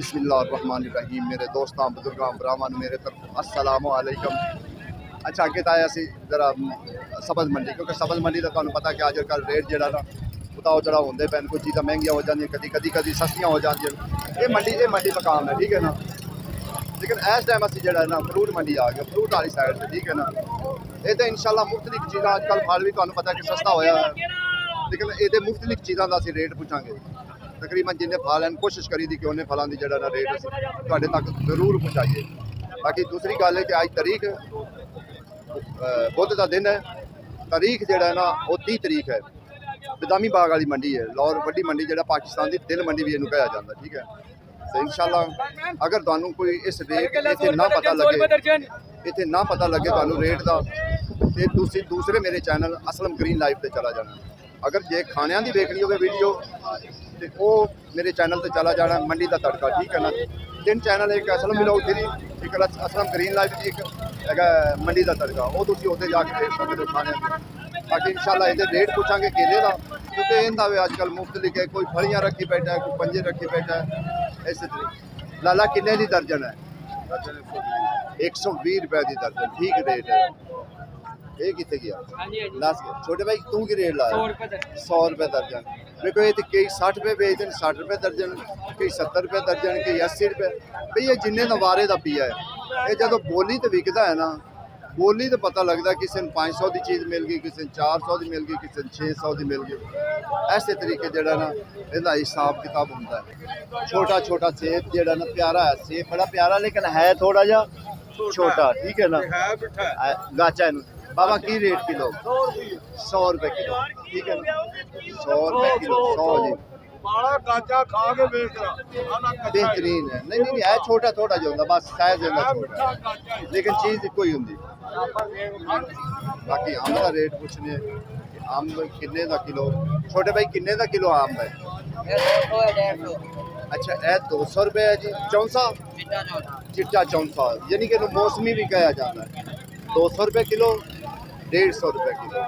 बिस्मिल्लाहिर्रहमानिर्रहीम। मेरे दोस्तों बुजुर्गों भरावां मेरे तरफ अस्सलामु अलैकुम। अच्छा अगे तो आया जरा सब्ज़ मंडी, क्योंकि सब्ज़ मंडी का तुहानू पता कि अजकल रेट जो ना उतार चढ़ाव होंगे पैन, कुछ चीज़ा महंगिया हो जाए, कभी सस्तियाँ हो जाए। ये मंडी मकाम है, ठीक है ना। लेकिन इस टाइम असी जो ना फ्रूट मंडी आ गया, फ्रूट वाली साइड से, ठीक है ना। ये तो इंशाल्लाह मुख्तलिफ चीज़ा अजकल फल भी तुहानू पता कि सस्ता होया है, लेकिन ये मुख्तलिफ चीज़ों का असी रेट पूछांगे। तकरीबन जिन्हें फल हैं कोशिश करी दी कि उन्हें फलों की जो ना रेट तुहाडे तक जरूर पहुँचाइए। बाकी दूसरी गल है कि अज तारीख बुध का दिन है, तारीख जो ना वो 30 तारीख है। बदामी बाग वाली मंडी है, लाहौर वड्डी मंडी जो पाकिस्तान की दिल मंडी भी इन्हू कहा जाता, ठीक है। तो इंशाल्लाह अगर तुहानू कोई इस रेट इतने ना पता लगे तुहानू रेट का, तो दूसरे मेरे चैनल असलम ग्रीन लाइफ पे चला जाना। अगर जे खाणियां दी देखनी हो वीडियो तो वो मेरे चैनल पर चला जाना, मंडी का तड़का, ठीक है ना। 3 चैनल, एक असलम ब्लॉग 3, एक असलम ग्रीन लाइफ, एक है मंडी का तड़का, वो तुम उत्ते जाके देख सकते हो खाने। बाकी इंशाल्लाह ये रेट पूछांगे केले का, क्योंकि इनका भी अजकल मुफ्तलिफ है, कोई फलियां रखी बैठा है, कोई पंजे रखी बैठा है, इस तरीके। लाला किन्ने की दर्जन है? 120 रुपए की दर्जन, ठीक रेट है। ये कितने गया लास्ट? छोटे भाई तू की रेट लाया? 100 रुपये दर्जन। देखो ये तो कई 60 रुपये बेचते हैं, 60 रुपये दर्जन, कई 70 रुपये दर्जन, कई 80 रुपये। भाई ये जिन्ने नवारे का पिया है, ये जो बोली तो विकता है ना, बोली तो पता लगता किसी ने 500 की चीज़ मिल गई, किसी ने 400 की मिल गई, किसी ने 600 की मिल गई। ऐसे तरीके जो ना इसका हिसाब किताब होता है। छोटा छोटा सेब जो ना प्यारा है, सेब बड़ा प्यारा लेकिन है थोड़ा जा छोटा, ठीक है ना। गाचा बाबा की रेट किलो? 100 रुपये किलो, ठीक है ना। 100 रुपये किलो, 100 जी। बेहतरीन है, नहीं नहीं है छोटा थोड़ा जो होता, बस साइज है छोटा, लेकिन चीज़ कोई होंगी। बाकी अम्ब का रेट पूछने, अम्ब किन्ने का किलो? छोटे भाई किन्ने का किलो अम्ब है? अच्छा यह 200 रुपये है जी। चौंसा चिट्टा चौंसा, यानी कि मौसमी भी कहा जाता है। 200 रुपये किलो, 150 रुपये किलो,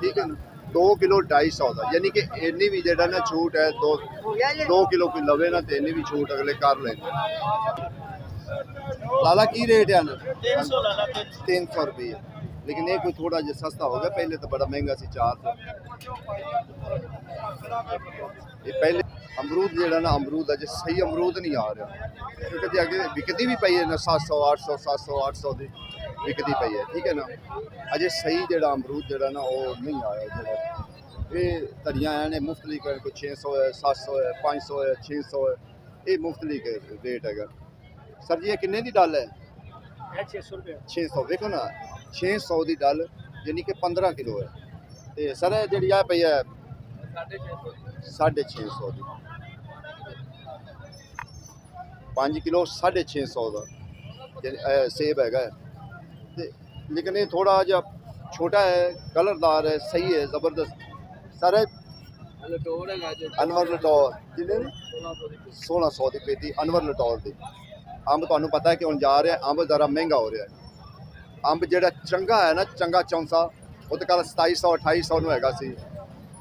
ठीक है ना। 2 किलो 250 का, यानी कि इन्नी भी जो ना छूट है। 2 किलो कोई लवे ना तो इन्नी भी छूट अगले कर लेंगे। लाला की रेट है ना? 300 रुपये, लेकिन ये कोई थोड़ा जो सस्ता हो गया, पहले तो बड़ा महंगा सी 400। ये पहले अमरूद जो ना अमरूद अजे सही अमरूद नहीं आ रहा, क्योंकि अगे विकती भी पई है ना 700 800 700 800 की विकती पई है, ठीक है ना। अजे सही जो अमरूद जो ना वो नहीं आया। ये धड़ियाँ हैं मुफ्तलिफ है, कोई 600 है, 700 है, 500 है, 600 है, ये मुफ्तलिफ रेट है। सर जी ये किन्ने की डल है? 600 रुपये। 600 देखो ना, 600 की डल यानी कि 15 किलो है। तो सर जी आ पई है 650 की, 5 किलो 650 का सेब है। लेकिन ये थोड़ा जहा छोटा है, कलरदार है, सही है, ज़बरदस्त। सर अनवर लटौर जिन्हें 1600 की पेटी अनवर लटौर की। अंब तुहानू पता है कि हम जा रहे हैं, अंब ज़रा महंगा हो रहा है। अंब जो चंगा है ना, चंगा चौंसा, वो तो कल 2700 2800 में हैगा सी,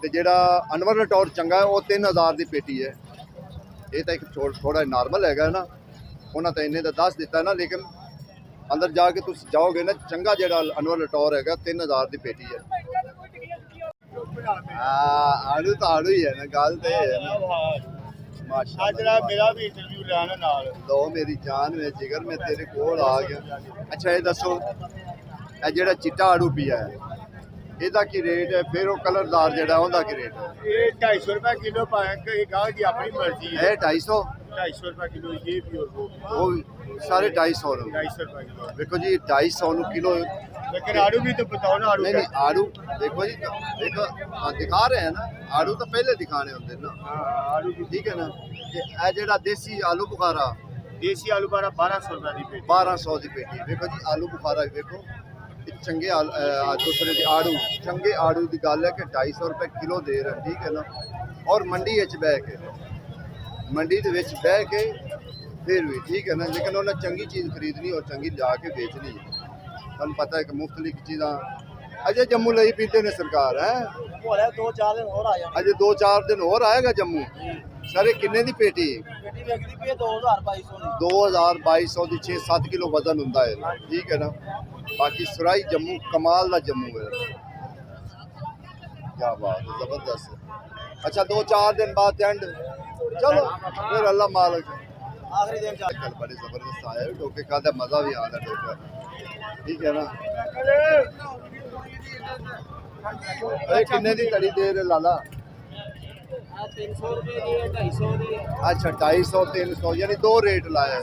ते जेड़ा अनवर लटौर चंगा है वो 3000 की पेटी है। ये तो एक थोड़ा नॉर्मल है ना, उन्हें तो इन्हें तो दस दिता ना, लेकिन अंदर जाके तुम जाओगे ना, चंगा जो अनवर लटौर है 3000 की पेटी है। आड़ू तो आड़ू ही है ना, गल तो है ना। मेरा भी इंटरव्यू लेना नाल लो, मेरी जान में जिगर में तेरे कोल आ गया। अच्छा ये दसो जो चिट्टा आड़ू पिया है, ਇਹਦਾ ਕੀ ਰੇਟ है? फिर वो कलरदार ਜਿਹੜਾ ਉਹਦਾ ਕੀ रेट है? ये 250 रुपये किलो पाएंगे, गाँव की अपनी मर्जी है। 250 रुपये किलो ये भी और वो सारे 250 रुपये किलो। देखो जी 250 किलो, लेकिन आड़ू भी तो बताओ ना। आड़ू नहीं आड़ू देखो जी, देखो दिखा रहे हैं ना, आड़ू तो पहले दिखाने होते ना। आड़ू ठीक है ना। जो देसी आलू बुखारा, देसी आलू बुखारा 1200 रुपये की पेटी, 1200 की पेटी। देखो जी आलू बुखारा देखो, चंगे दूसरे आड़ू, चंगे आड़ू की गल है कि 250 रुपये किलो दे रहे हैं, ठीक है ना। और मंडी बह के, मंडी के बह के फिर भी ठीक है ना, लेकिन उन्हें चंगी चीज़ खरीदनी और चंगी जाके बेचनी है। तुम पता है कि मुख्तलिफ चीज़ा अजय जम्मू ली पीते ने सरकार है। अजय 2-4 दिन और आएगा जम्मू। ਸਰ ਇਹ ਕਿੰਨੇ ਦੀ ਪੇਟੀ ਗੱਡੀ ਵੇਚਦੀ ਪਈ 2200 ਦੀ 2200 ਦੀ 6-7 ਕਿਲੋ ਵਜ਼ਨ ਹੁੰਦਾ ਹੈ ਠੀਕ ਹੈ ਨਾ ਬਾਕੀ ਸੁਰਾਈ ਜੰਮੂ ਕਮਾਲ ਦਾ ਜੰਮੂ ਹੈ ਕੀ ਬਾਤ ਹੈ ਜ਼ਬਰਦस्त अच्छा 2-4 दिन बाद एंड चलो फिर अल्लाह मालिक ਆਖਰੀ ਦਿਨ ਚੱਲ कल बड़े जबरदस्त आए डोके का तो मजा भी आता डोका ठीक है ना अरे किन्ने दी तड़ी दे रहे लाला 300 ਰੁਪਏ ਦੀ 250 ਦੀ अच्छा 250 300 यानी दो रेट लाया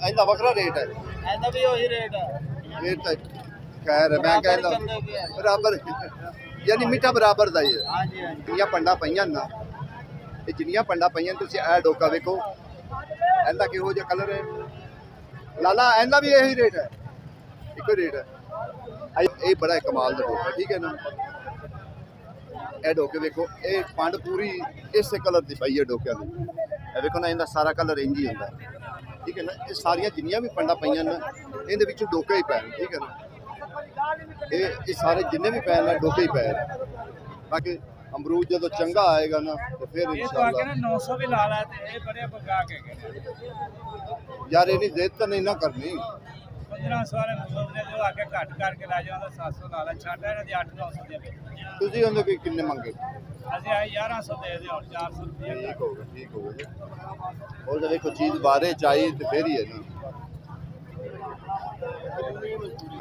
इंदा वखरा रेट है ਐਂਦਾ ਵੀ ਉਹੀ ਰੇਟ ਹੈ रेट तो खैर है मैं कहता बराबर यानी मीठा बराबर दा ही है ਹਾਂਜੀ ਹਾਂਜੀ जिन्नियां पंडा पईयां ना ਇਹ ਜਿੰਨੀਆਂ ਪੰਡਾ ਪਈਆਂ ਤੁਸੀਂ ਇਹ ਡੋਕਾ ਵੇਖੋ ਇਹਦਾ ਕਿਹੋ ਜਿਹਾ ਕਲਰ ਹੈ ਲਾਲਾ ਇਹਦਾ ਵੀ ਇਹੀ ਰੇਟ ਹੈ ਇੱਕੋ ਰੇਟ ਹੈ ਇਹ ਬੜਾ ਕਮਾਲ ਦਾ ਡੋਕਾ ਠੀਕ ਹੈ ਨਾ ਇਹ ਡੋਕੇ ਵੇਖੋ ਇਹ ਪੰਡ ਪੂਰੀ ਇਸੇ ਕਲਰ ਦੀ ਪਈ ਹੈ ਡੋਕਿਆਂ ਦੀ ਇਹ ਵੇਖੋ ਨਾ ਇਹਦਾ ਸਾਰਾ ਕਲਰ ਇੰਜ ਹੀ ਹੁੰਦਾ ਠੀਕ ਹੈ ਨਾ ਇਹ ਸਾਰੀਆਂ ਜਿੰਨੀਆਂ ਵੀ ਪੰਡਾ ਪਈਆਂ ਨੇ ਇਹਦੇ ਵਿੱਚ ਡੋਕੇ ਹੀ ਪੈਣ ਠੀਕ ਹੈ ਨਾ ਇਹ ਸਾਰੇ ਜਿੰਨੇ ਵੀ ਪੈਣ ਨੇ ਡੋਕੇ ਹੀ ਪੈਣ ਬਾਕੀ अमरूद जो चंगा आएगा ना तो फिर इंशाल्लाह 900 भी ला ला ते ये बड़े बगा के गए यार इन्नी देर तो नहीं ना करनी 1500 वाले मुसलमान ने जो आके घट करके ला जाओ 700 ला ला छाड़ा ने 800 दे ਤੁਸੀਂ ਉਹਦੇ ਕੋਈ ਕਿੰਨੇ ਮੰਗੇ ਅਸੀਂ ਆਈ 1100 ਦੇ ਦੇ और 400 रुपए ठीक होगा जी और जब देखो चीज बारे चाहिए तो फिर ही है ना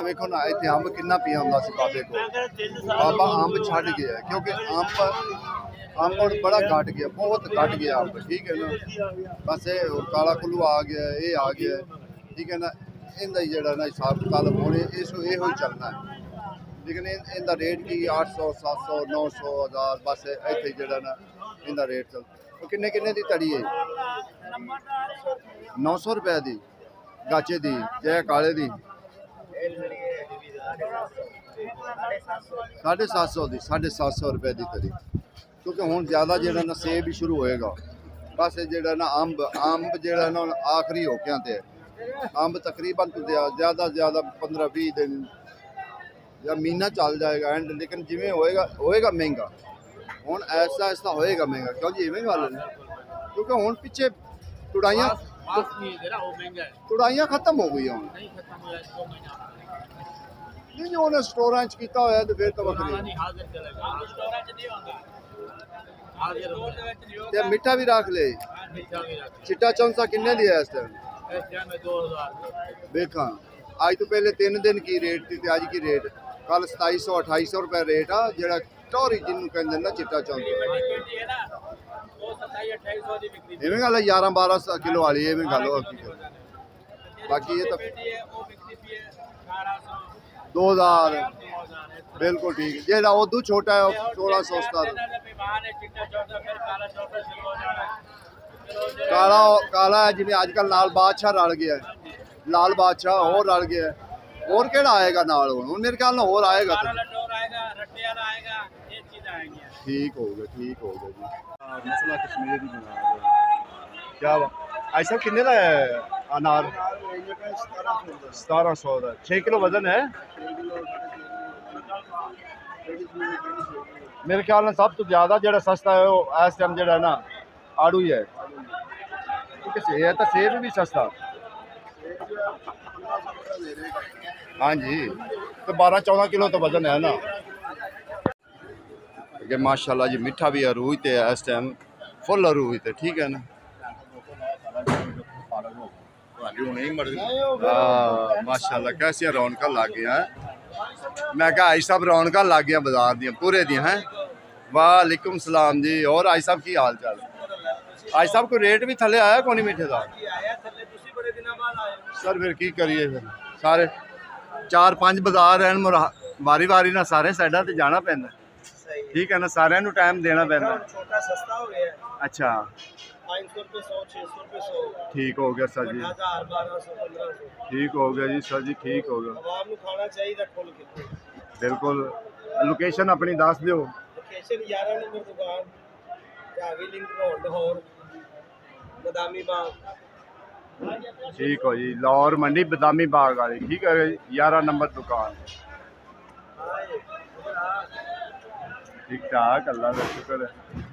ਵੇਖੋ ਨਾ ਇੱਥੇ ਅੰਬ ਕਿੰਨਾ ਪਿਆ ਹੁੰਦਾ ਸੀ ਬਾਬੇ ਕੋਲ ਬਾਬਾ ਅੰਬ ਛੱਡ ਗਿਆ ਕਿਉਂਕਿ ਅੰਬ ਹੁਣ ਬੜਾ ਘਟ ਗਿਆ ਬਹੁਤ ਘਟ ਗਿਆ ਅੰਬ ਠੀਕ ਹੈ ਨਾ ਬਸ ਇਹ ਕਾਲਾ ਕੁੱਲੂ ਆ ਗਿਆ ਇਹ ਆ ਗਿਆ ਠੀਕ ਹੈ ਨਾ ਇਹਦਾ ਹੀ ਜਿਹੜਾ ਨਾ ਹਿਸਾਬ ਕਿਤਾਬ ਹੋਣੇ ਇਹੋ ਹੀ ਚੱਲਣਾ ਹੈ ਲੇਕਿਨ ਇਹਦਾ ਰੇਟ ਕੀ 800 700 900 1000 ਬਸ ਇੱਥੇ ਜਿਹੜਾ ਨਾ ਇਹਦਾ ਰੇਟ ਚੱਲ ਉਹ ਕਿੰਨੇ ਕਿੰਨੇ ਦੀ ਤੜੀ ਹੈ 900 ਰੁਪਏ ਦੀ ਗਾਚੇ ਦੀ ਜੈ ਕਾਲੇ ਦੀ 750 ਦੀ 750 रुपए ਦੀ ਤਰੀ ਕਿਉਂਕਿ ਹੁਣ ਜ਼ਿਆਦਾ ਜਿਹੜਾ ਨਾ ਸੇਬ ਵੀ ਸ਼ੁਰੂ ਹੋਏਗਾ ਬਸ ਜਿਹੜਾ ਨਾ ਅੰਬ ਜਿਹੜਾ ਨਾ ਆਖਰੀ ਹੋਕਿਆਂ ਤੇ ਅੰਬ ਤਕਰੀਬਨ ਜ਼ਿਆਦਾ 15-20 ਦਿਨ ਜਾਂ ਮਹੀਨਾ ਚੱਲ ਜਾਏਗਾ ਐਂਡ ਲੇਕਿਨ ਜਿਵੇਂ ਹੋਏਗਾ ਮਹਿੰਗਾ ਹੁਣ ਐਸਾ ਹੋਏਗਾ ਮਹਿੰਗਾ ਕਿਉਂ ਜੀ ਇਵੇਂ ਗੱਲ ਹੈ ਕਿਉਂਕਿ ਹੁਣ ਪਿੱਛੇ ਤੁੜਾਈਆਂ ਤੁੜਾਈਆਂ ਖਤਮ ਹੋ ਗਈਆਂ ਹੁਣ ਨਹੀਂ ਜੋ ਉਹਨੇ ਸਟੋਰਾਂ 'ਚ ਕੀਤਾ ਹੋਇਆ ਤੇ ਫਿਰ ਤਾਂ ਵੱਖਰੀ ਤੇ ਮਿੱਠਾ ਵੀ ਰੱਖ ਲੈ ਚਿੱਟਾ ਚੌਂਸਾ ਕਿੰਨੇ ਦੀ ਹੈ ਇਸ ਟਾਈਮ 2000 ਵੇਖਾਂ ਅੱਜ ਤੋਂ ਪਹਿਲੇ 3 ਦਿਨ ਕੀ ਰੇਟ ਸੀ ਤੇ ਅੱਜ ਕੀ ਰੇਟ ਕੱਲ 2700-2800 ਰੁਪਏ ਰੇਟ ਆ ਜਿਹੜਾ ਟੋਰੀ ਜਿਹਨੂੰ ਕਹਿੰਦੇ ਨਾ ਚਿੱਟਾ ਚੌਂਸਾ ਇਵੇਂ ਗੱਲ 11-12 ਕਿਲੋ ਵਾਲੀ ਇਵੇਂ ਗੱਲ ਹੋਰ ਕੀ ਬਾਕੀ ਇਹ ਤਾਂ 2000 बिल्कुल ठीक जेड़ा उदू छोटा है 1600 काला है जिवें अजकल नाल बादशाह रल गया है लाल बादशाह और रल गया है और केड़ा आएगा नाल हुण मेरे ख्याल नाल और आएगा ठीक हो गया जी मसला कश्मीर ही बना क्या ऐसा किन्ने दा है अनार 1700 ਦਾ 6 ਕਿਲੋ ਵਜ਼ਨ ਹੈ ਮੇਰੇ ਖਿਆਲ ਨਾਲ ਸਭ ਤੋਂ ਜ਼ਿਆਦਾ ਜਿਹੜਾ ਸਸਤਾ ਹੈ ਉਹ ਇਸ ਟਾਈਮ ਜਿਹੜਾ ਨਾ ਆੜੂ ਹੀ ਹੈ ਕਿਉਂਕਿ ਸੇਬ ਤਾਂ ਸੇਬ ਵੀ ਸਸਤਾ ਹਾਂਜੀ ਤੇ 12-14 ਕਿਲੋ ਤਾਂ ਵਜ਼ਨ ਹੈ ਨਾ ਕਿ ਮਾਸ਼ਾਅੱਲਾ ਜੀ ਮਿੱਠਾ ਵੀ ਅਰੂਜ ਤੇ ਇਸ ਟਾਈਮ ਫੁੱਲ ਅਰੂਜ ਤੇ ਠੀਕ ਹੈ ਨਾ माशाल्लाह कैसी रौनक लग गई हैं मैं क्या आई साहब रौनक लग गई बाजार दी पूरे दी हैं वालेकुम सलाम जी और आई साहब की हाल चाल आई साहब को रेट भी थले आया कौन मीठे का सर फिर की करिए फिर सारे 4-5 बाजार हैं वारी वारी ना सारे साइडा ते जाना पैंदा ठीक है ना सारे टाइम देना पैंदा अच्छा 500 रुपए 100 600 रुपए 100 ठीक हो गया सर जी 1000 1200 1500 ठीक हो गया जी सर जी ठीक हो गया आवाम ਨੂੰ ਖਾਣਾ ਚਾਹੀਦਾ ਖੁੱਲ ਕੇ बिल्कुल लोकेशन अपनी दस दियो ਲੋਕੇਸ਼ਨ 11 ਨੰਬਰ ਦੁਕਾਨ ਜਾਵੀ ਲਿੰਕ ਰੋਡ ਲਾਹੌਰ ਬਦਾਮੀ ਬਾਗ ठीक हो जी लाहौर मंडी बदामी बाग वाली ठीक है 11 नंबर दुकान ठीक ठाक अल्लाह का शुक्र है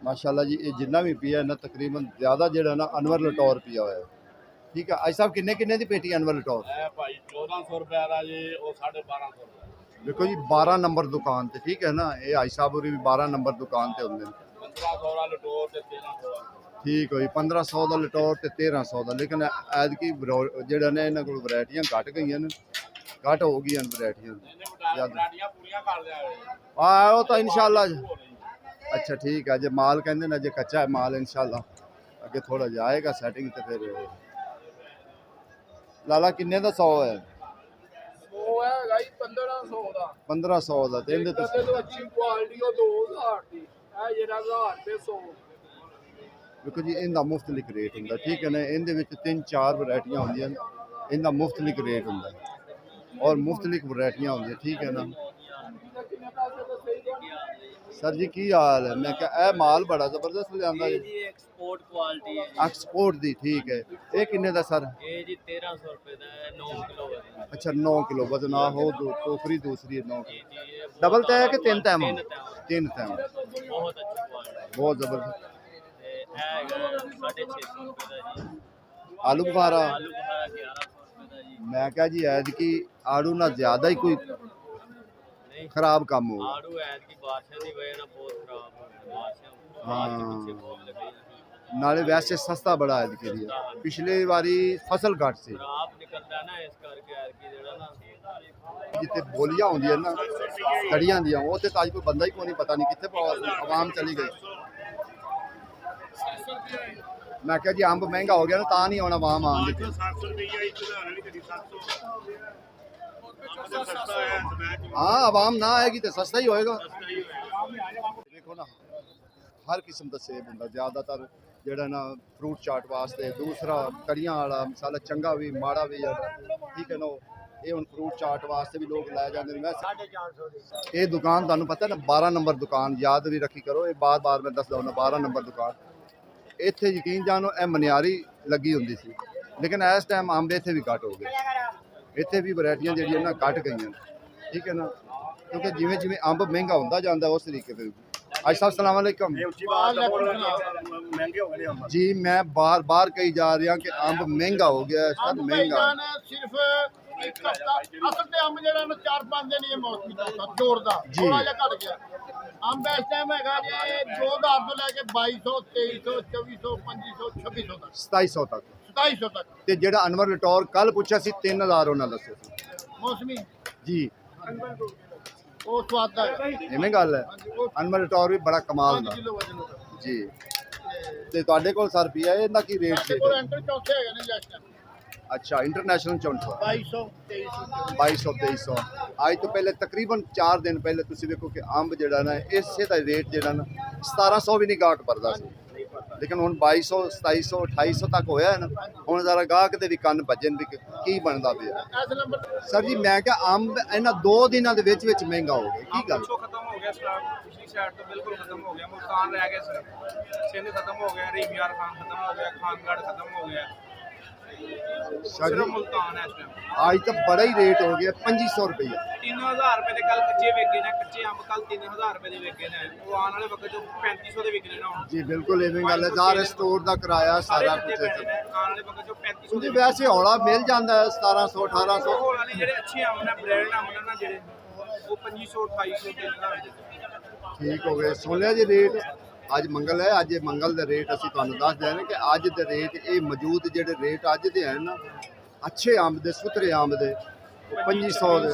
ਮਾਸ਼ਾਅੱਲਾ ਜੀ ਇਹ ਜਿੰਨਾ ਵੀ ਪਿਆ ਨਾ ਤਕਰੀਬਨ ਜ਼ਿਆਦਾ ਜਿਹੜਾ ਨਾ ਅਨਵਰ ਲਟੌਰ ਪਿਆ ਹੋਇਆ ਹੈ। ਠੀਕ ਹੈ ਅੱਜ ਸਾਹਿਬ ਕਿੰਨੇ ਕਿੰਨੇ ਦੀ ਪੇਟੀ ਅਨਵਰ ਲਟੌਰ? ਇਹ ਭਾਈ 1400 ਰੁਪਏ ਦਾ ਜੀ, ਉਹ 1250 ਰੁਪਏ। ਦੇਖੋ ਜੀ 12 ਨੰਬਰ ਦੁਕਾਨ ਤੇ, ਠੀਕ ਹੈ ਨਾ, ਇਹ ਆਈ ਸਾਹਿਬ ਹੋਰੀ ਵੀ 12 ਨੰਬਰ ਦੁਕਾਨ ਤੇ ਹੁੰਦੇ ਨੇ। 1500 ਦਾ ਲਟੋਰ ਤੇ 1300 ਦਾ। ਠੀਕ ਹੋਈ 1500 ਦਾ ਲਟੌਰ ਤੇ 1300 ਦਾ। ਲੇਕਿਨ ਐਤਕੀ ਜਿਹੜਾ ਨੇ ਇਹਨਾਂ ਕੋਲ ਵੈਰਾਈਟੀਆਂ ਘਟ ਗਈਆਂ ਨੇ, ਘਟ ਹੋ ਗਈਆਂ ਨੇ ਵੈਰਾਈਟੀਆਂ ਇਹਨੇ ਬਟਾਲੀਆਂ ਪੂਰੀਆਂ ਕਰ ਲਿਆ ਹੋਇਆ। ਆ ਉਹ ਤਾਂ ਇਨਸ਼ਾਅੱਲਾ। ਅੱਛਾ ਠੀਕ ਹੈ, ਜੇ ਮਾਲ ਕਹਿੰਦੇ ਨੇ ਜੇ ਕੱਚਾ ਹੈ ਮਾਲ ਇਨਸ਼ਾਅੱਲਾ ਅੱਗੇ ਥੋੜਾ ਜਾਏਗਾ ਸੈਟਿੰਗ ਤੇ ਫਿਰ। ਲਾਲਾ ਕਿੰਨੇ ਦਾ 100 ਹੈ? ਉਹ ਹੈਗਾ ਜੀ 1500 ਦਾ। 1500 ਦਾ ਤੇ ਇਹਦੇ ਤੁਸੀਂ ਤੋਂ ਅੱਛੀ ਕੁਆਲਿਟੀ ਉਹ 2000 ਦੀ। ਇਹ ਜਿਹੜਾ 1000 ਤੇ 100। ਦੇਖੋ ਜੀ ਇਹਦਾ ਮੁਫਤਲਿਕ ਰੇਟ ਹੁੰਦਾ, ਠੀਕ ਹੈ ਨਾ। ਇਹਦੇ ਵਿੱਚ 3-4 ਵੈਰਾਈਟੀਆਂ ਹੁੰਦੀਆਂ ਨੇ, ਇਹਦਾ ਮੁਫਤਲਿਕ ਰੇਟ ਹੁੰਦਾ ਔਰ ਮੁਫਤਲਿਕ ਵੈਰਾਈਟੀਆਂ ਹੁੰਦੀਆਂ, ਠੀਕ ਹੈ ਨਾ। ਸਰ ਜੀ ਕੀ ਹਾਲ ਹੈ? ਮੈਂ ਕਿਹਾ ਇਹ ਮਾਲ ਬੜਾ ਜ਼ਬਰਦਸਤ ਲਿਆਂਦਾ ਇਹ ਜੀ, ਜੀ ਐਕਸਪੋਰਟ ਕੁਆਲਿਟੀ ਹੈ ਜੀ। ਐਕਸਪੋਰਟ ਦੀ। ਠੀਕ ਹੈ, ਇਹ ਕਿੰਨੇ ਦਾ ਸਰ? ਇਹ ਜੀ 1300 ਰੁਪਏ ਦਾ ਹੈ, 9 ਕਿਲੋ ਵਜ਼ਨ। ਅੱਛਾ 9 ਕਿਲੋ ਵਜ਼ਨ ਆ ਹੋ। ਟੋਕਰੀ ਦੂਸਰੀ 9 ਜੀ ਜੀ ਇਹ ਬਹੁਤ ਡਬਲ ਤੈ ਹੈ ਕਿ 3 ਤੈਮ? ਤਿੰਨ ਤੈਮ। 3 ਤੈਮ, ਬਹੁਤ ਅੱਛੀ ਕੁਆਲਿਟੀ। ਬਹੁਤ ਜ਼ਬਰਦਸਤ। ਤੇ ਇਹ ਹੈਗਾ 650 ਰੁਪਏ ਦਾ ਜੀ। ਆਲੂ ਬੁਖਾਰਾ ਆਲੂ ਬੁਖਾਰਾ 1100 ਰੁਪਏ ਦਾ ਜੀ। ਮੈਂ ਕਿਹਾ ਜੀ ਐਤਕੀ ਆੜੂ ਨਾਲ ਜ਼ਿਆਦਾ ਹੀ ਕੋਈ ਨਹੀਂ, ਖਰਾਬ ਕੰਮ ਹੋ ਆੜੂ ਐਤਕੀ ਬਾਰਿਸ਼ਾਂ ਦੀ ਵਜ੍ਹਾ ਨਾਲ ਬਹੁਤ ਖਰਾਬ ਹੋ ਗਿਆ। ਬਾਰਿਸ਼ਾਂ ਹਾਂ। ਪਿੱਛੇ ਬਹੁਤ ਲੱਗੀ। ਨਾਲੇ ਵੈਸੇ ਸਸਤਾ ਬੜਾ ਐਤਕੀ ਦੀ। ਪਿਛਲੇ ਵਾਰੀ ਫਸਲ ਘੱਟ ਸੀ, ਖਰਾਬ ਨਿਕਲਦਾ ਨਾ, ਇਸ ਕਰਕੇ ਐਤਕੀ ਜਿਹੜਾ ਨਾ ਜਿੱਥੇ ਬੋਲੀਆਂ ਹੁੰਦੀਆਂ ਨਾ ਕੜੀਆਂ ਦੀਆਂ, ਉਹ ਤੇ ਤਾਂ ਅੱਜ ਕੋਈ ਬੰਦਾ ਹੀ ਕੋਈ ਨਹੀਂ, ਪਤਾ ਨਹੀਂ ਕਿੱਥੇ ਆਵਾਮ ਚਲੀ ਗਈ। ਮੈਂ ਕਿਹਾ ਜੀ ਅੰਬ ਮਹਿੰਗਾ ਹੋ ਗਿਆ ਨਾ, ਤਾਂ ਨਹੀਂ ਆਉਣਾ ਆਵਾਮ ਆਉਣ ਦੀ। 700 ਰੁਪਏ ਇੱਕ ਉਦਾਹਰਨ ਨਹੀਂ ਕਰੀ 700 ਸਸਤਾ ਹੈ। ਹਾਂ ਆਵਾਮ ਨਾ ਆਏਗੀ ਤੇ ਸਸਤਾ ਹੀ ਹੋਏਗਾ। ਦੇਖੋ ਨਾ ਹਰ ਕਿਸਮ ਦਾ ਸੇਬ ਹੁੰਦਾ, ਜ਼ਿਆਦਾਤਰ ਜਿਹੜਾ ਨਾ ਫਰੂਟ ਚਾਟ ਵਾਸਤੇ। ਦੂਸਰਾ ਕੜੀਆਂ ਵਾਲਾ ਮਸਾਲਾ ਚੰਗਾ ਵੀ ਮਾੜਾ ਵੀ ਹੈ, ਠੀਕ ਹੈ ਨਾ। ਇਹ ਹੁਣ ਫਰੂਟ ਚਾਟ ਵਾਸਤੇ ਵੀ ਲੋਕ ਲੈ ਜਾਂਦੇ ਨੇ। ਵੈਸੇ 450 ਦੀ। ਇਹ ਦੁਕਾਨ ਤੁਹਾਨੂੰ ਪਤਾ ਨਾ 12 ਨੰਬਰ ਦੁਕਾਨ, ਯਾਦ ਵੀ ਰੱਖੀ ਕਰੋ, ਇਹ ਬਾਰ-ਬਾਰ ਮੈਂ ਦੱਸਦਾ ਹੁੰਦਾ 12 ਨੰਬਰ ਦੁਕਾਨ। ਇੱਥੇ ਯਕੀਨ ਜਾਣੋ ਇਹ ਮਨਿਆਰੀ ਲੱਗੀ ਹੁੰਦੀ ਸੀ, ਲੇਕਿਨ ਇਸ ਟਾਈਮ ਅੰਬ ਇੱਥੇ ਵੀ ਘੱਟ ਹੋ ਗਏ। ਇੱਥੇ ਵੀ ਵੈਰਾਈਟੀਆਂ ਜਿਹੜੀਆਂ ਨਾ ਘੱਟ ਗਈਆਂ ਨੇ, ਠੀਕ ਹੈ ਨਾ, ਕਿਉਂਕਿ ਜਿਵੇਂ ਜਿਵੇਂ ਅੰਬ ਮਹਿੰਗਾ ਹੁੰਦਾ ਜਾਂਦਾ ਉਸ ਤਰੀਕੇ ਤੇ। ਅੱਜ ਸਾਹਿਬ ਸਲਾਮ ਅਲੈਕਮ ਮਹਿੰਗੇ ਹੋ ਗਏ ਅੰਬ। ਜੀ। ਮੈਂ ਬਾਰ-ਬਾਰ ਕਹੀ ਜਾ ਰਿਹਾ ਕਿ ਅੰਬ ਮਹਿੰਗਾ ਹੋ ਗਿਆ ਹੈ ਸਰ, ਮਹਿੰਗਾ। ਸਿਰਫ ਇੱਕ ਹਫਤਾ ਅਸਲ ਤੇ ਅੰਬ ਜਿਹੜਾ ਨਾ 4-5 ਦਿਨ ਇਹ ਮੌਸਮੀ ਦਾ ਜੋਰਦਾ ਜੀ। ਥੋੜਾ ਜਿਹਾ ਘਟ ਗਿਆ। ਅੰਬ ਇਸ ਟਾਈਮ ਹੈਗਾ ਜੇ 2000 ਤੋਂ ਲੈ ਕੇ 2200 2300 2400 2500 2600 ਤੱਕ 2700 ਤੱਕ। 2700 ਤੱਕ ਤੇ ਜਿਹੜਾ ਅਨਵਰ ਲਟੌਰ ਕੱਲ ਪੁੱਛਿਆ ਸੀ 3000 ਉਹਨਾਂ ਦੱਸਿਆ ਸੀ ਮੌਸਮੀ ਜੀ। ਉਹ ਸਵਾਦ ਦਾ ਹੈ। ਐਵੇਂ ਗੱਲ ਹੈ, ਅਨਵਰ ਲਟੌਰ ਵੀ ਬੜਾ ਕਮਾਲ 5 ਦਾ ਕਿਲੋ ਵਜਨ ਉਹਦਾ। ਜੀ। ਤੇ ਤੁਹਾਡੇ ਕੋਲ ਸਰ ਪਿਆ ਇਹਦਾ ਕੀ ਰੇਟ ਸਾਡੇ ਸੀ? ਕੋਲ ਐਂਟਰ ਚੌਥੇ ਹੈਗੇ ਨੇ ਜਸਟ ਅੱਛਾ ਇੰਟਰਨੈਸ਼ਨਲ 2200 2300 2200 2300। ਅੱਜ ਤੋਂ ਪਹਿਲੇ ਤਕਰੀਬਨ 4 ਦਿਨ ਪਹਿਲੇ ਤੁਸੀਂ ਵੇਖੋ ਕਿ ਅੰਬ ਜਿਹੜਾ ਨਾ ਇਸੇ ਦਾ ਰੇਟ ਜਿਹੜਾ ਨਾ 1700 ਵੀ ਨਹੀਂ ਗਾਹਕ ਭਰਦਾ ਸੀ, ਲੇਕਿਨ ਹੁਣ 2200 2700 2800 ਤੱਕ ਹੋਇਆ ਹੈ ਨਾ। ਹੁਣ ਜ਼ਰਾ ਗਾਹਕ ਦੇ ਵੀ ਕੰਨ ਭੱਜਣ ਵੀ ਕੀ ਬਣਦਾ ਪਿਆ। ਇਸ ਨੰਬਰ ਸਰ ਜੀ ਮੈਂ ਕਿਹਾ ਅੰਬ ਇਹਨਾਂ 2 ਦਿਨਾਂ ਦੇ ਵਿੱਚ ਮਹਿੰਗਾ ਹੋ ਗਿਆ, ਕੀ ਗੱਲ? ਖਤਮ ਹੋ ਗਿਆ ਸਟਾਕ ਪਿਛਲੀ ਸਾਈਡ ਤੋਂ ਬਿਲਕੁਲ ਖਤਮ ਹੋ ਗਿਆ। ਮੁਲਤਾਨ ਰਹਿ ਗਿਆ ਸਿਰਫ। ਸਿੰਧ ਖਤਮ ਹੋ ਗਿਆ, ਰੀਮਿਆਰ ਖਾਨ ਖਤਮ ਹੋ ਗਿਆ, ਖਾਨਗੜ੍ਹ ਖਤਮ ਹੋ ਗਿਆ। ਸਿਰਫ ਮੁਲਤਾਨ ਹੈ ਇਸ ਟਾਈਮ। ਅੱਜ ਤਾਂ ਬੜਾ ਹੀ ਰੇਟ ਹੋ ਗਿਆ 2500 ਰੁਪਏ। 3000 ਰੁਪਏ ਦੇ ਕੱਲ ਕੱਚੇ ਵੇਚੇ ਨੇ, ਕੱਚੇ ਅੰਬ ਕੱਲ 3000 ਰੁਪਏ ਦੇ ਵੇਚੇ ਨੇ। ਉਹ ਆਉਣ ਵਾਲੇ ਵਕਤ ਚ 3500 ਦੇ ਵਿਕਣੇ ਨਾ ਹੁਣ। ਜੀ ਬਿਲਕੁਲ ਐਵੇਂ ਗੱਲ ਹੈ। ਜ਼ਾਰ ਸਟੋਰ ਦਾ ਕਿਰਾਇਆ ਸਾਰਾ ਕੱਚੇ ਕੁਝ ਪੈਣੇ ਨੇ, ਆਉਣ ਵਾਲੇ ਵਕਤ ਚ 3500 ਤੁਸੀਂ ਵੈਸੇ ਹੌਲਾ ਮਿਲ ਜਾਂਦਾ ਹੈ 1700 1800। ਹੋਰ ਵਾਲੇ ਜਿਹੜੇ ਅੱਛੇ ਅੰਬ ਨੇ, ਬ੍ਰਾਂਡ ਅੰਬ ਨੇ ਨਾ ਜਿਹੜੇ, ਉਹ 2500 2800 3000। ਠੀਕ ਹੋ ਗਏ। ਸੁਣ ਲਿਆ ਜੀ ਰੇਟ। ਅੱਜ ਮੰਗਲ ਹੈ, ਅੱਜ ਇਹ ਮੰਗਲ ਦੇ ਰੇਟ ਅਸੀਂ ਤੁਹਾਨੂੰ ਦੱਸ ਦਿਆਂ ਕਿ ਅੱਜ ਦੇ ਰੇਟ ਇਹ ਮੌਜੂਦ ਜਿਹੜੇ ਰੇਟ ਅੱਜ ਦੇ ਹਨ ਨਾ ਅੱਛੇ ਅੰਬ ਦੇ, ਸੁਥਰੇ ਅੰਬ ਦੇ 2500 ਦੇ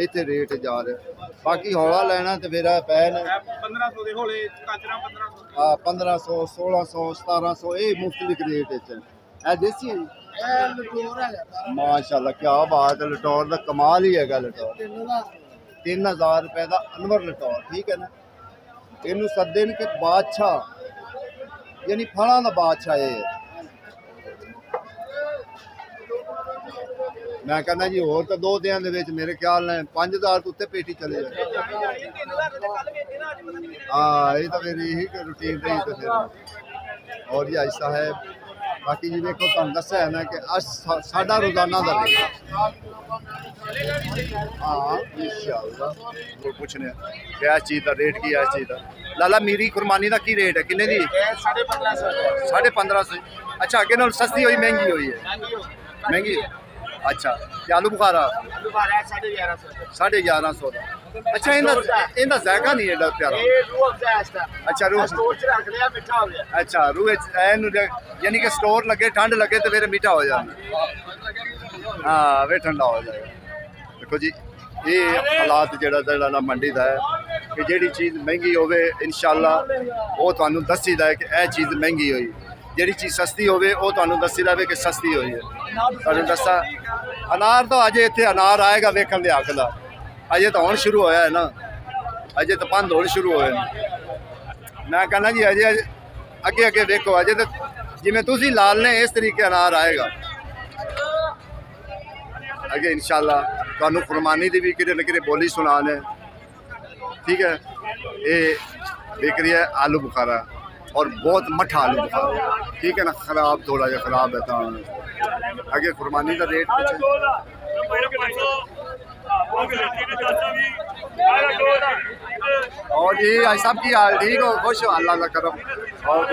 ਇੱਥੇ ਰੇਟ ਜਾ ਰਿਹਾ। ਬਾਕੀ ਹੌਲਾ ਲੈਣਾ ਤੇ ਫਿਰ ਪੈ ਨੇ 1500 ਦੇ ਹੋਲੇ ਕਾਚਰਾ 1500 1500 1600 1700 ਇਹ ਮੁਖਤਲਿਫ ਰੇਟ ਵਿੱਚ ਹੈ। ਇਹ ਦੇਸੀ ਹੈ ਜੀ, ਇਹ ਲਟੋਰ ਹੈਗਾ ਮਾਸ਼ਾਅੱਲਾ ਕੀ ਬਾਤ ਹੈ। ਲਟੌਰ ਦਾ ਕਮਾਲ ਹੀ ਹੈਗਾ। ਲਟੌਰ 3000 ਰੁਪਏ ਦਾ ਅਨਵਰ ਲਟੌਰ, ਠੀਕ ਹੈ ਨਾ। ਇਹਨੂੰ ਸੱਦੇ ਨੇ ਕਿ ਬਾਦਸ਼ਾਹ, ਯਾਨੀ ਫਲਾਂ ਦਾ ਬਾਦਸ਼ਾਹ ਇਹ ਹੈ। ਮੈਂ ਕਹਿੰਦਾ ਜੀ ਹੋਰ ਤਾਂ 2 ਦਿਨਾਂ ਦੇ ਵਿੱਚ ਮੇਰੇ ਖਿਆਲ ਨਾਲ 5000 ਤੋਂ ਉੱਤੇ ਪੇਟੀ ਚਲੇ ਜਾਏ। 3000 ਦੇ ਕੱਲ ਵੇਚੇ ਨਾ, ਅੱਜ ਪਤਾ ਨਹੀਂ ਹਾਂ ਇਹ ਤਾਂ ਫਿਰ ਇਹੀ ਰੂਟੀਨ ਰਹੀ। ਤਾਂ ਫਿਰ और जी आयशा है ਬਾਕੀ ਜੀ ਵੇਖੋ ਤੁਹਾਨੂੰ ਦੱਸਿਆ ਹੈ ਨਾ ਕਿ ਸਾਡਾ ਰੋਜ਼ਾਨਾ ਦਾ ਰੇਟ ਹਾਂ ਇਨਸ਼ਾਅੱਲਾ ਕੋਈ ਪੁੱਛਨੇ ਕਿ ਇਸ ਚੀਜ਼ ਦਾ ਰੇਟ ਕੀ ਹੈ ਇਸ ਚੀਜ਼ ਦਾ ਲਾਲਾ ਮੀਰੀ ਕੁਰਬਾਨੀ ਦਾ ਕੀ ਰੇਟ ਹੈ ਕਿੰਨੇ ਦੀ 1550 1550 ਅੱਛਾ ਅੱਗੇ ਨਾਲ ਸਸਤੀ ਹੋਈ ਮਹਿੰਗੀ ਹੋਈ ਹੈ ਮਹਿੰਗੀ ਅੱਛਾ ਤੇ ਆਲੂ ਬੁਖਾਰਾ ਦੁਬਾਰਾ 1150 1150 ਦਾ ਅੱਛਾ ਇਹਦਾ ਜ਼ਾਇਕਾ ਨਹੀਂ ਐਡਾ ਪਿਆਰਾ ਇਹ ਰੂਹ ਅਫਜ਼ਾ ਹੈ ਇਸਦਾ ਅੱਛਾ ਰੂਹ ਸਟੋਰ ਚ ਰੱਖ ਲਿਆ ਮਿੱਠਾ ਹੋ ਗਿਆ ਅੱਛਾ ਰੂਹ ਇਹਨੂੰ ਯਾਨੀ ਕਿ ਸਟੋਰ ਲੱਗੇ ਠੰਡ ਲੱਗੇ ਤੇ ਫਿਰ ਮਿੱਠਾ ਹੋ ਜਾਂਦਾ ਹਾਂ ਵੇ ਠੰਡਾ ਹੋ ਜਾਏਗਾ ਦੇਖੋ ਜੀ ਇਹ ਹਾਲਾਤ ਜਿਹੜਾ ਨਾ ਮੰਡੀ ਦਾ ਹੈ ਕਿ ਜਿਹੜੀ ਚੀਜ਼ ਮਹਿੰਗੀ ਹੋਵੇ ਇਨਸ਼ਾਅੱਲਾ ਉਹ ਤੁਹਾਨੂੰ ਦੱਸੀਦਾ ਹੈ ਕਿ ਇਹ ਚੀਜ਼ ਮਹਿੰਗੀ ਹੋਈ ਜਿਹੜੀ ਚੀਜ਼ ਸਸਤੀ ਹੋਵੇ ਉਹ ਤੁਹਾਨੂੰ ਦੱਸੀਦਾ ਹੈ ਕਿ ਸਸਤੀ ਹੋਈ ਹੈ ਤੁਹਾਨੂੰ ਦੱਸਾਂ ਅਨਾਰ ਤਾਂ ਅਜੇ ਇੱਥੇ ਅਨਾਰ ਆਏਗਾ ਵੇਖਣ ਦੇ ਹੱਕ ਦਾ ਅਜੇ ਤਾਂ ਹੁਣ ਸ਼ੁਰੂ ਹੋਇਆ ਹੈ ਨਾ ਅਜੇ ਤਾਂ ਪੰਦ ਹੋਣ ਸ਼ੁਰੂ ਹੋਏ ਨੇ ਮੈਂ ਕਹਿੰਦਾ ਜੀ ਅਜੇ ਅੱਗੇ ਅੱਗੇ ਵੇਖੋ ਅਜੇ ਤਾਂ ਜਿਵੇਂ ਤੁਸੀਂ ਲਾਲ ਨੇ ਇਸ ਤਰੀਕੇ ਅਨਾਰ ਆਏਗਾ ਅੱਗੇ ਇਨਸ਼ਾਅੱਲਾ ਤੁਹਾਨੂੰ ਕੁਰਬਾਨੀ ਦੀ ਵੀ ਕਿਤੇ ਨਾ ਕਿਤੇ ਬੋਲੀ ਸੁਣਾਉਣ ਹੈ ठीक है ये देख रही है आलू बुखारा और बहुत मठा आलू बुखारा ठीक है ना खराब थोड़ा जहा खराब है तो आगे कुर्बानी का रेट और जी आज सब की हाल ठीक हो खुश हो अल्लाह का करम और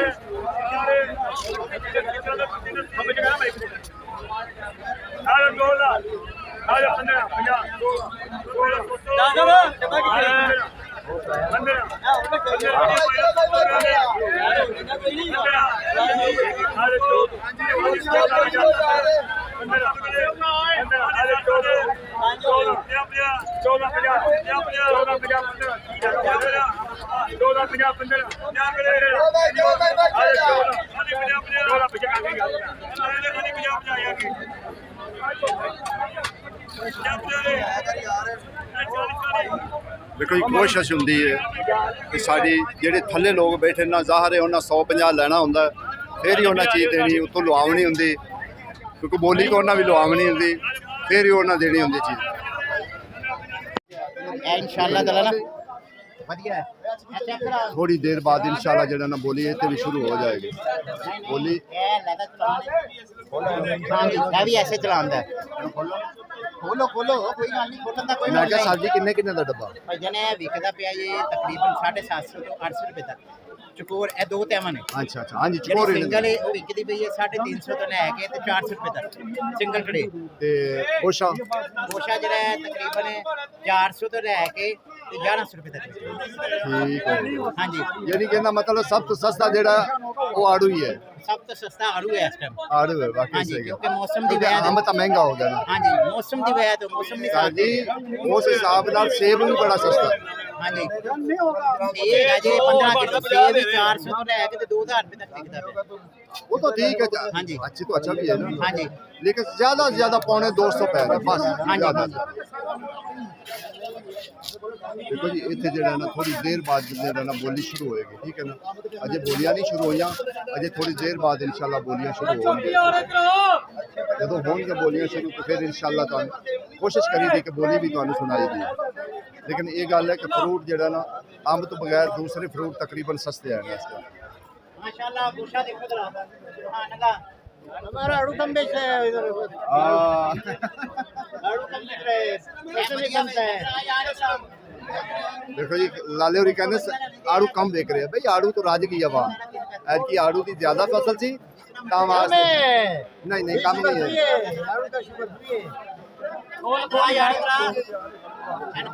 देखो जी कोशिश होंगी है कि साड़ी जेडे थले लोग बैठे ना ज़ाहिर है उन्हें 150 लेना होंगे फिर ही उन्हें चीज़ देनी उतों लुआवनी होंगी क्योंकि बोली को उन्हें भी लुआवनी होंगी फिर ही उन्हें देनी होंगी चीज़ इंशाअल्लाह थोड़ी देर बाद इंशाअल्लाह जो ना बोली इतने भी शुरू हो जाएगी बोली हाँ जी मैं भी ऐसे चलांदा खोलो खोलो कोई गल नहीं खोलन दा कोई मैं क्या सब्जी किन्ने किन्ने दा डब्बा भजन है विकदा पिया जी तकरीबन 750 तो 800 रुपए तक चकोर ए दो टैमा ने अच्छा अच्छा हाँ जी ਜਿਹੜੀ चकोर ਸਿੰਗਲ ਹੈ ਉਹ ਵਿਕਦੀ ਪਈ ਹੈ 350 ਤੋਂ ਲੈ ਕੇ ਤੇ 400 ਰੁਪਏ ਤੱਕ ਸਿੰਗਲ ਖੜੇ ते कोशा ਕੋਸ਼ਾ ਜਿਹੜਾ ਹੈ ਤਕਰੀਬਨ 400 ਤੋਂ ਲੈ ਕੇ ਤੇ 1100 ਰੁਪਏ ਤੱਕ ठीक है ਹਾਂਜੀ यानी कहना मतलब सब तो सस्ता जेड़ा वो आड़ू ही है ਸਭ ਤੋਂ ਸਸਤਾ ਆੜੂ ਹੈ ਇਸ ਟਾਈਮ आड़ू है बाकी ਹਾਂਜੀ सही ਕਿਉਂਕਿ ਮੌਸਮ ਦੀ क्योंकि ਵਜ੍ਹਾ आम तो महंगा हो गया ना ਹਾਂਜੀ ਮੌਸਮ ਦੀ ਵਜ੍ਹਾ ਤੋਂ ਮੌਸਮ ਨਹੀਂ ਸਾਥ जी उस हिसाब नाल सेब भी बड़ा सस्ता है ਹਾਂਜੀ ਇਹ ਅਜੇ 15 ਕਿਲੋ ਸੇਬ 400 ਤੋਂ ਲੈ ਕੇ ਤੇ 2000 ਰੁਪਏ ਤੱਕ ਵਿਕਦਾ ਪਿਆ वो तो ठीक है हाँ जी। अच्छी तो अच्छा भी है ना हाँ जी। लेकिन ज्यादा से ज्यादा 250 पैर है बस हाँ जी। ज्यादा देखो जी इतने जो ना थोड़ी देर बाद जो ना बोली शुरू होएगी ठीक है ना अजय बोलियां नहीं शुरू हुई अजय थोड़ी देर बाद इंशाल्लाह बोलियां शुरू होंगी जो होंगे बोलियां शुरू तो फिर इंशाल्लाह तो कोशिश करी दी कि बोली भी तो सुनाई दी लेकिन ये गल है कि फ्रूट जो ना अंब तो बगैर दूसरे फ्रूट तकरीबन सस्ते हैं इस टाइम माशाल्लाह गोशा देखो जरा सुभान अल्लाह हमारा आड़ू कम बेच रहे हैं इधर आड़ू कम बेच रहे हैं कैसे भी बनता है देखो जी लाले होरी कहने आड़ू कम बेच रहे हैं भाई आड़ू तो राज की हवा ऐसी आड़ू की ज्यादा फसल सी नहीं कम नहीं है आड़ू का शुगर फ्री है